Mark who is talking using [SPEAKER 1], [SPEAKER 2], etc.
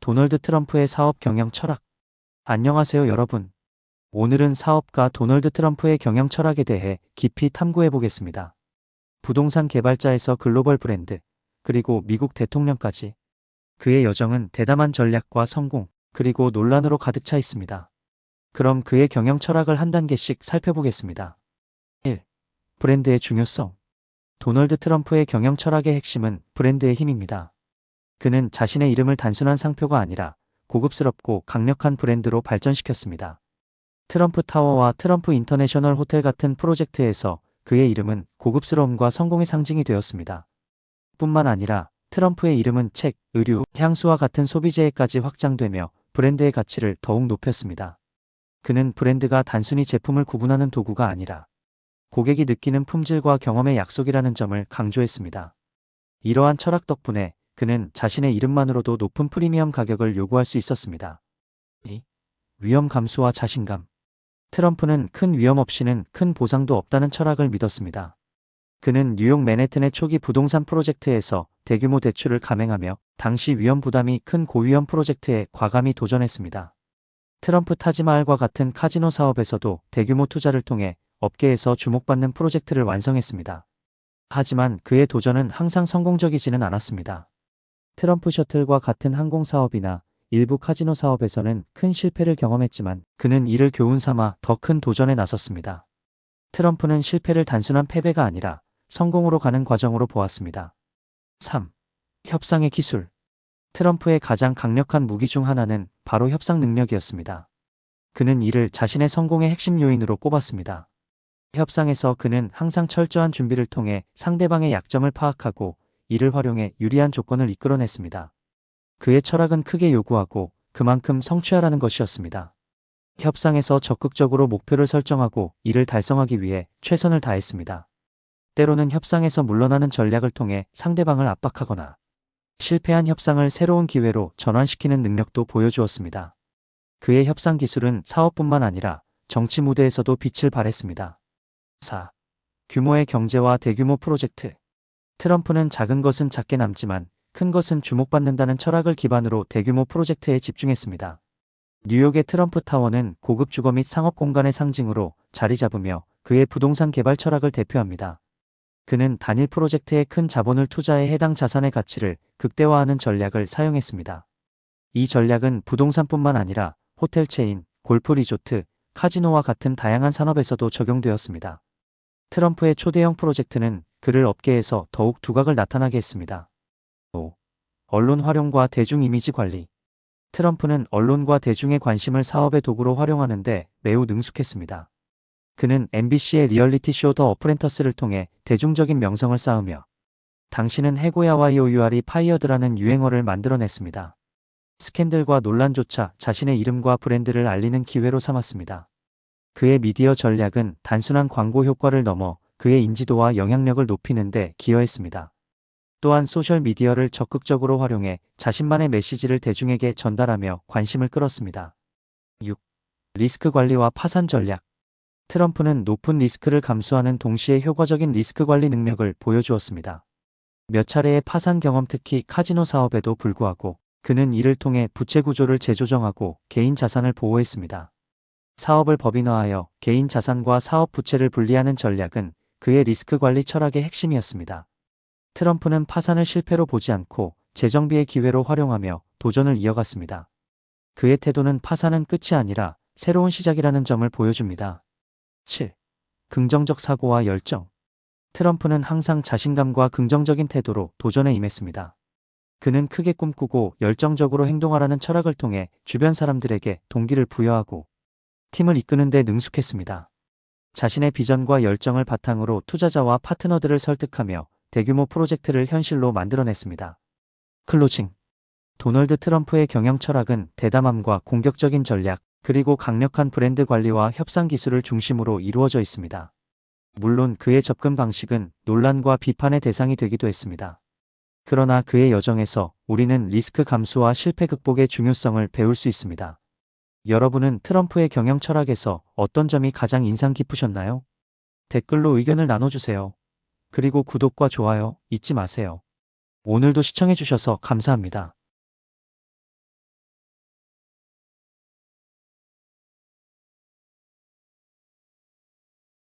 [SPEAKER 1] 도널드 트럼프의 사업 경영 철학. 안녕하세요, 여러분. 오늘은 사업가 도널드 트럼프의 경영 철학에 대해 깊이 탐구해 보겠습니다. 부동산 개발자에서 글로벌 브랜드, 그리고 미국 대통령까지 그의 여정은 대담한 전략과 성공, 그리고 논란으로 가득 차 있습니다. 그럼 그의 경영 철학을 한 단계씩 살펴보겠습니다. 1. 브랜드의 중요성. 도널드 트럼프의 경영 철학의 핵심은 브랜드의 힘입니다. 그는 자신의 이름을 단순한 상표가 아니라 고급스럽고 강력한 브랜드로 발전시켰습니다. 트럼프 타워와 트럼프 인터내셔널 호텔 같은 프로젝트에서 그의 이름은 고급스러움과 성공의 상징이 되었습니다. 뿐만 아니라 트럼프의 이름은 책, 의류, 향수와 같은 소비재에까지 확장되며 브랜드의 가치를 더욱 높였습니다. 그는 브랜드가 단순히 제품을 구분하는 도구가 아니라 고객이 느끼는 품질과 경험의 약속이라는 점을 강조했습니다. 이러한 철학 덕분에 그는 자신의 이름만으로도 높은 프리미엄 가격을 요구할 수 있었습니다. 2. 위험 감수와 자신감. 트럼프는 큰 위험 없이는 큰 보상도 없다는 철학을 믿었습니다. 그는 뉴욕 맨해튼의 초기 부동산 프로젝트에서 대규모 대출을 감행하며 당시 위험 부담이 큰 고위험 프로젝트에 과감히 도전했습니다. 트럼프 타지마할과 같은 카지노 사업에서도 대규모 투자를 통해 업계에서 주목받는 프로젝트를 완성했습니다. 하지만 그의 도전은 항상 성공적이지는 않았습니다. 트럼프 셔틀과 같은 항공 사업이나 일부 카지노 사업에서는 큰 실패를 경험했지만 그는 이를 교훈 삼아 더 큰 도전에 나섰습니다. 트럼프는 실패를 단순한 패배가 아니라 성공으로 가는 과정으로 보았습니다. 3. 협상의 기술. 트럼프의 가장 강력한 무기 중 하나는 바로 협상 능력이었습니다. 그는 이를 자신의 성공의 핵심 요인으로 꼽았습니다. 협상에서 그는 항상 철저한 준비를 통해 상대방의 약점을 파악하고 이를 활용해 유리한 조건을 이끌어냈습니다. 그의 철학은 크게 요구하고 그만큼 성취하라는 것이었습니다. 협상에서 적극적으로 목표를 설정하고 이를 달성하기 위해 최선을 다했습니다. 때로는 협상에서 물러나는 전략을 통해 상대방을 압박하거나 실패한 협상을 새로운 기회로 전환시키는 능력도 보여주었습니다. 그의 협상 기술은 사업뿐만 아니라 정치 무대에서도 빛을 발했습니다. 4. 규모의 경제와 대규모 프로젝트. 트럼프는 작은 것은 작게 남지만 큰 것은 주목받는다는 철학을 기반으로 대규모 프로젝트에 집중했습니다. 뉴욕의 트럼프 타워는 고급 주거 및 상업 공간의 상징으로 자리 잡으며 그의 부동산 개발 철학을 대표합니다. 그는 단일 프로젝트에 큰 자본을 투자해 해당 자산의 가치를 극대화하는 전략을 사용했습니다. 이 전략은 부동산뿐만 아니라 호텔 체인, 골프 리조트, 카지노와 같은 다양한 산업에서도 적용되었습니다. 트럼프의 초대형 프로젝트는 그를 업계에서 더욱 두각을 나타나게 했습니다. 5. 언론 활용과 대중 이미지 관리. 트럼프는 언론과 대중의 관심을 사업의 도구로 활용하는데 매우 능숙했습니다. 그는 MBC의 리얼리티 쇼 더 어프렌터스를 통해 대중적인 명성을 쌓으며 당신은 해고야와 이오유알이 파이어드라는 유행어를 만들어냈습니다. 스캔들과 논란조차 자신의 이름과 브랜드를 알리는 기회로 삼았습니다. 그의 미디어 전략은 단순한 광고 효과를 넘어 그의 인지도와 영향력을 높이는 데 기여했습니다. 또한 소셜미디어를 적극적으로 활용해 자신만의 메시지를 대중에게 전달하며 관심을 끌었습니다. 6. 리스크 관리와 파산 전략. 트럼프는 높은 리스크를 감수하는 동시에 효과적인 리스크 관리 능력을 보여주었습니다. 몇 차례의 파산 경험, 특히 카지노 사업에도 불구하고 그는 이를 통해 부채 구조를 재조정하고 개인 자산을 보호했습니다. 사업을 법인화하여 개인 자산과 사업 부채를 분리하는 전략은 그의 리스크 관리 철학의 핵심이었습니다. 트럼프는 파산을 실패로 보지 않고 재정비의 기회로 활용하며 도전을 이어갔습니다. 그의 태도는 파산은 끝이 아니라 새로운 시작이라는 점을 보여줍니다. 7. 긍정적 사고와 열정. 트럼프는 항상 자신감과 긍정적인 태도로 도전에 임했습니다. 그는 크게 꿈꾸고 열정적으로 행동하라는 철학을 통해 주변 사람들에게 동기를 부여하고 팀을 이끄는 데 능숙했습니다. 자신의 비전과 열정을 바탕으로 투자자와 파트너들을 설득하며 대규모 프로젝트를 현실로 만들어냈습니다. 클로징. 도널드 트럼프의 경영 철학은 대담함과 공격적인 전략, 그리고 강력한 브랜드 관리와 협상 기술을 중심으로 이루어져 있습니다. 물론 그의 접근 방식은 논란과 비판의 대상이 되기도 했습니다. 그러나 그의 여정에서 우리는 리스크 감수와 실패 극복의 중요성을 배울 수 있습니다. 여러분은 트럼프의 경영 철학에서 어떤 점이 가장 인상 깊으셨나요? 댓글로 의견을 나눠주세요. 그리고 구독과 좋아요 잊지 마세요. 오늘도 시청해주셔서 감사합니다.